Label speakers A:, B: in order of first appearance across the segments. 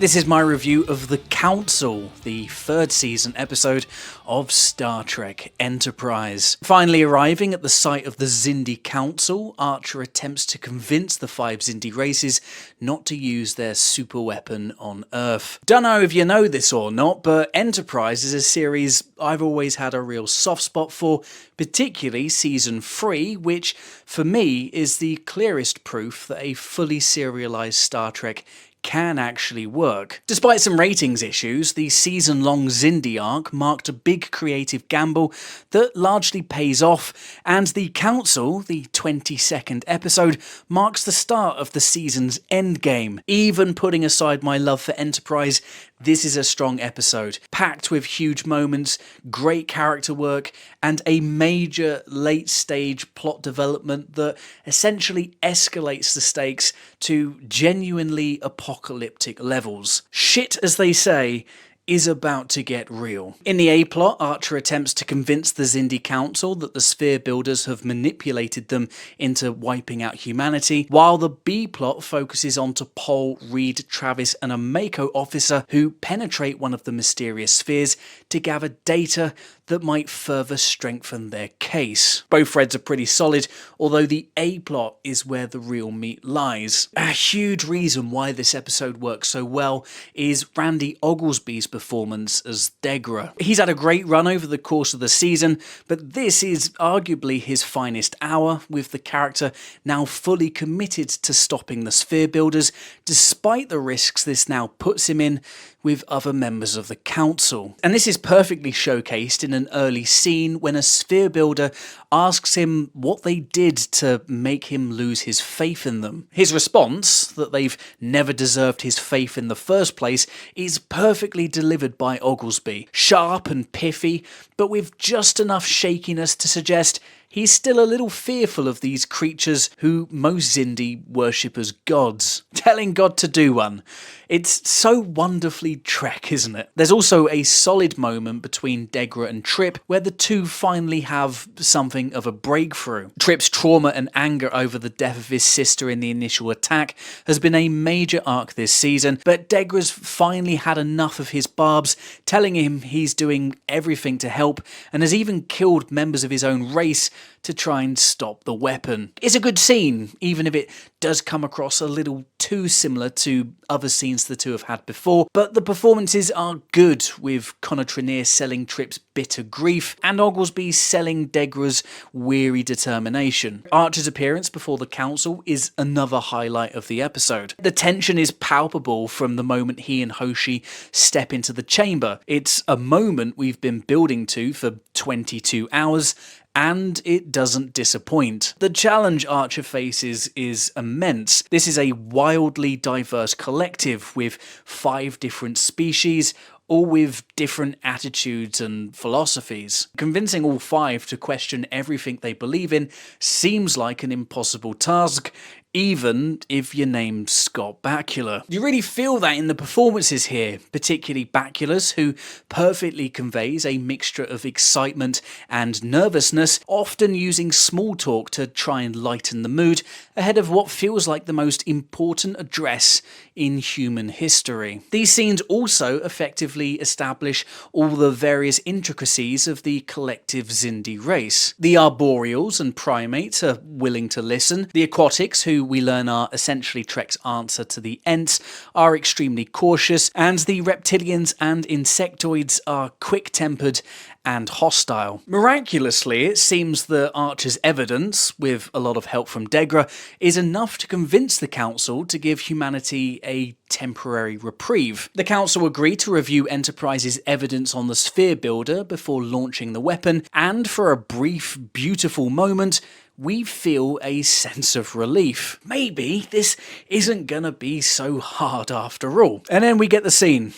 A: This is my review of The Council, the third season episode of Star Trek Enterprise. Finally arriving at the site of the Zindi Council, Archer attempts to convince the 5 Zindi races not to use their super weapon on Earth. Don't know if you know this or not, but Enterprise is a series I've always had a real soft spot for, particularly Season 3, which, for me, is the clearest proof that a fully serialized Star Trek can actually work. Despite some ratings issues, the season-long Zindi arc marked a big creative gamble that largely pays off, and the Council, the 22nd episode, marks the start of the season's endgame. Even putting aside my love for Enterprise, this is a strong episode, packed with huge moments, great character work, and a major late-stage plot development that essentially escalates the stakes to genuinely apocalyptic levels. Shit, as they say, is about to get real. In the A-plot, Archer attempts to convince the Zindi Council that the Sphere Builders have manipulated them into wiping out humanity, while the B-plot focuses on T'Pol, Reed, Travis, and a Mako officer who penetrate one of the mysterious spheres to gather data that might further strengthen their case. Both threads are pretty solid, although the A-plot is where the real meat lies. A huge reason why this episode works so well is Randy Oglesby's performance as Degra. He's had a great run over the course of the season, but this is arguably his finest hour, with the character now fully committed to stopping the Sphere Builders, despite the risks this now puts him in with other members of the Council. And this is perfectly showcased in an early scene when a Sphere Builder asks him what they did to make him lose his faith in them. His response, that they've never deserved his faith in the first place, is perfectly delivered by Oglesby. Sharp and pithy, but with just enough shakiness to suggest he's still a little fearful of these creatures who most Zindi worship as gods. Telling God to do one. It's so wonderfully Trek, isn't it? There's also a solid moment between Degra and Trip where the two finally have something of a breakthrough. Trip's trauma and anger over the death of his sister in the initial attack has been a major arc this season, but Degra's finally had enough of his barbs, telling him he's doing everything to help and has even killed members of his own race to try and stop the weapon. It's a good scene, even if it does come across a little too similar to other scenes the two have had before, but the performances are good, with Connor Trenier selling Trip's bitter grief and Oglesby selling Degra's weary determination. Archer's appearance before the Council is another highlight of the episode. The tension is palpable from the moment he and Hoshi step into the chamber. It's a moment we've been building to for 22 hours, and it doesn't disappoint. The challenge Archer faces is immense. This is a wildly diverse collective with 5 different species, all with different attitudes and philosophies. Convincing all 5 to question everything they believe in seems like an impossible task, even if you're named Scott Bakula. You really feel that in the performances here, particularly Bakula's, who perfectly conveys a mixture of excitement and nervousness, often using small talk to try and lighten the mood ahead of what feels like the most important address in human history. These scenes also effectively establish all the various intricacies of the collective Zindi race. The arboreals and primates are willing to listen. The aquatics, who we learn are essentially Trek's answer to the Ents, are extremely cautious, and the reptilians and insectoids are quick-tempered and hostile. Miraculously, it seems that Archer's evidence, with a lot of help from Degra, is enough to convince the Council to give humanity a temporary reprieve. The Council agree to review Enterprise's evidence on the Sphere Builder before launching the weapon, and for a brief, beautiful moment, we feel a sense of relief. Maybe this isn't gonna be so hard after all. And then we get the scene.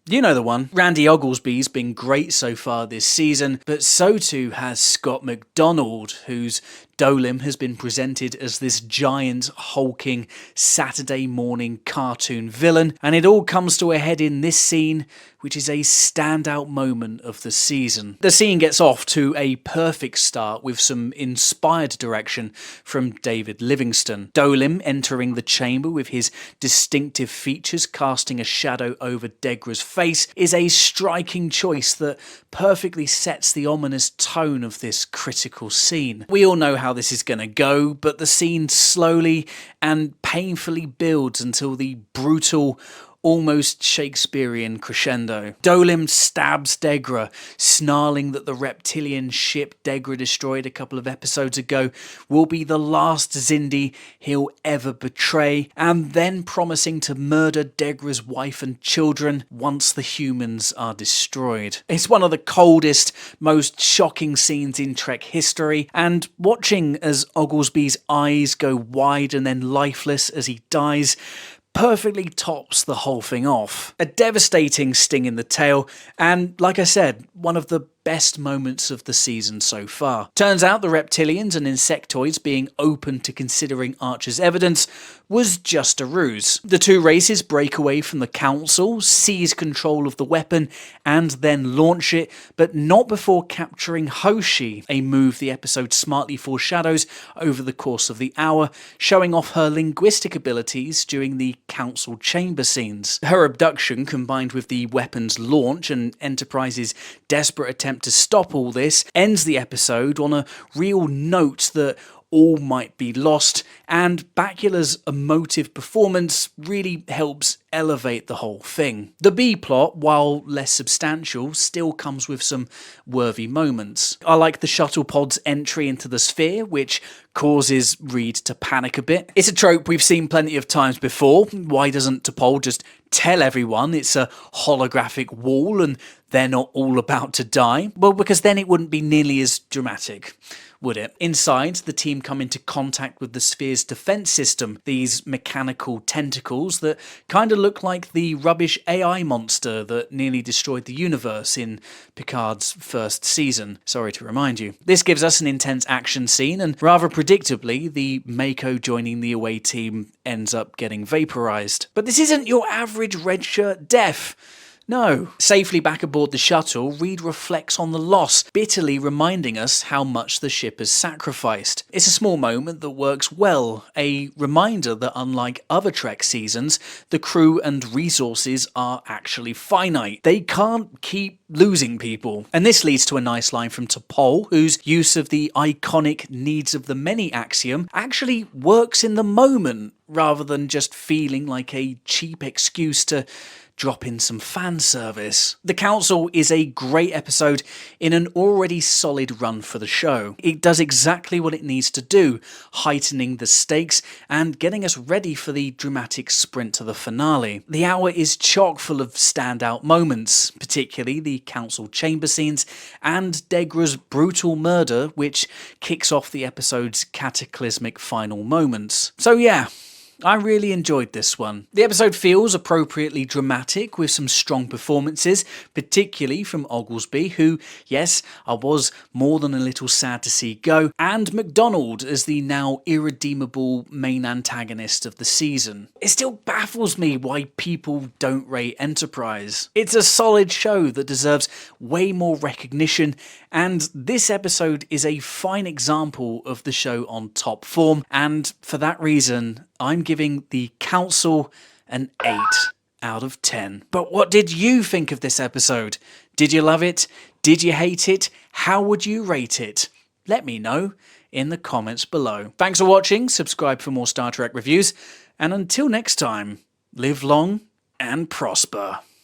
A: You know the one. Randy Oglesby's been great so far this season, but so too has Scott McDonald, whose Dolim has been presented as this giant, hulking, Saturday morning cartoon villain, and it all comes to a head in this scene, which is a standout moment of the season. The scene gets off to a perfect start with some inspired direction from David Livingston. Dolim entering the chamber with his distinctive features casting a shadow over Degra's face is a striking choice that perfectly sets the ominous tone of this critical scene. We all know how this is going to go, but the scene slowly and painfully builds until the brutal, almost Shakespearean crescendo. Dolim stabs Degra, snarling that the reptilian ship Degra destroyed a couple of episodes ago will be the last Zindi he'll ever betray, and then promising to murder Degra's wife and children once the humans are destroyed. It's one of the coldest, most shocking scenes in Trek history, and watching as Oglesby's eyes go wide and then lifeless as he dies perfectly tops the whole thing off. A devastating sting in the tail, and like I said, one of the best moments of the season so far. Turns out the reptilians and insectoids being open to considering Archer's evidence was just a ruse. The two races break away from the Council, seize control of the weapon, and then launch it, but not before capturing Hoshi, a move the episode smartly foreshadows over the course of the hour, showing off her linguistic abilities during the Council chamber scenes. Her abduction, combined with the weapon's launch and Enterprise's desperate attempt to stop all this, ends the episode on a real note that all might be lost, and Bakula's emotive performance really helps elevate the whole thing. The B-plot, while less substantial, still comes with some worthy moments. I like the shuttle pod's entry into the sphere, which causes Reed to panic a bit. It's a trope we've seen plenty of times before. Why doesn't T'Pol just tell everyone it's a holographic wall and they're not all about to die? Well, because then it wouldn't be nearly as dramatic, would it? Inside, the team come into contact with the sphere's defense system, these mechanical tentacles that kind of look like the rubbish AI monster that nearly destroyed the universe in Picard's first season. Sorry to remind you. This gives us an intense action scene, and rather predictably, the Mako joining the away team ends up getting vaporized. But this isn't your average red shirt death. No. Safely back aboard the shuttle, Reed reflects on the loss, bitterly reminding us how much the ship has sacrificed. It's a small moment that works well, a reminder that unlike other Trek seasons, the crew and resources are actually finite. They can't keep losing people. And this leads to a nice line from T'Pol, whose use of the iconic needs of the many axiom actually works in the moment, rather than just feeling like a cheap excuse to drop in some fan service. The Council is a great episode in an already solid run for the show. It does exactly what it needs to do, heightening the stakes and getting us ready for the dramatic sprint to the finale. The hour is chock full of standout moments, particularly the Council chamber scenes and Degra's brutal murder, which kicks off the episode's cataclysmic final moments. So yeah, I really enjoyed this one. The episode feels appropriately dramatic with some strong performances, particularly from Oglesby, who, yes, I was more than a little sad to see go, and MacDonald as the now irredeemable main antagonist of the season. It still baffles me why people don't rate Enterprise. It's a solid show that deserves way more recognition, and this episode is a fine example of the show on top form, and for that reason, I'm giving the Council an 8 out of 10. But what did you think of this episode? Did you love it? Did you hate it? How would you rate it? Let me know in the comments below. Thanks for watching, subscribe for more Star Trek reviews, and until next time, live long and prosper.